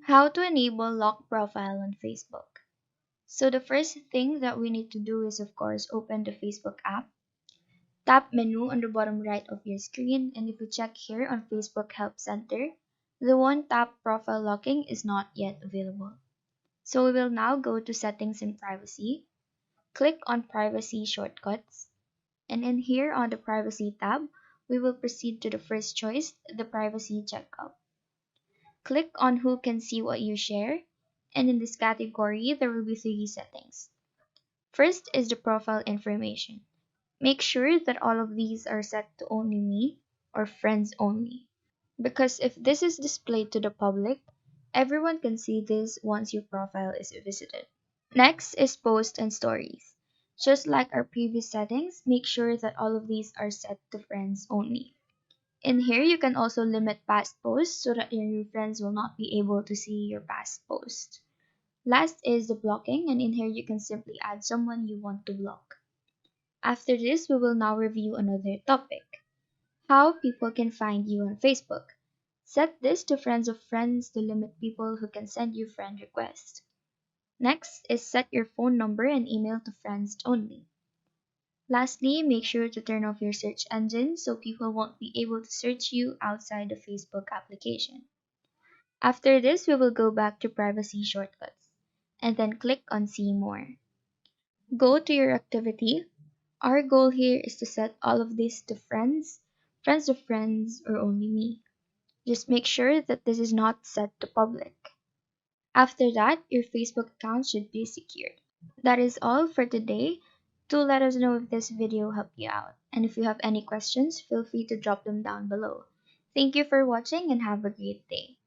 How to enable lock profile on Facebook. So the first thing that we need to do is of course open the Facebook app. Tap menu on the bottom right of your screen, and if you check here on Facebook Help Center, the one tap profile locking is not yet available. So we will now go to settings and privacy, click on privacy shortcuts, and in here on the privacy tab, we will proceed to the first choice, the privacy checkout. Click on who can see what you share, and in this category, there will be three settings. First is the profile information. Make sure that all of these are set to only me or friends only. Because if this is displayed to the public, everyone can see this once your profile is visited. Next is posts and stories. Just like our previous settings, make sure that all of these are set to friends only. In here, you can also limit past posts so that your new friends will not be able to see your past posts. Last is the blocking, and in here you can simply add someone you want to block. After this, we will now review another topic: how people can find you on Facebook. Set this to friends of friends to limit people who can send you friend requests. Next is set your phone number and email to friends only. Lastly, make sure to turn off your search engine so people won't be able to search you outside the Facebook application. After this, we will go back to privacy shortcuts and then click on see more. Go to your activity. Our goal here is to set all of this to friends, friends of friends, or only me. Just make sure that this is not set to public. After that, your Facebook account should be secured. That is all for today. Do let us know if this video helped you out. And if you have any questions, feel free to drop them down below. Thank you for watching and have a great day.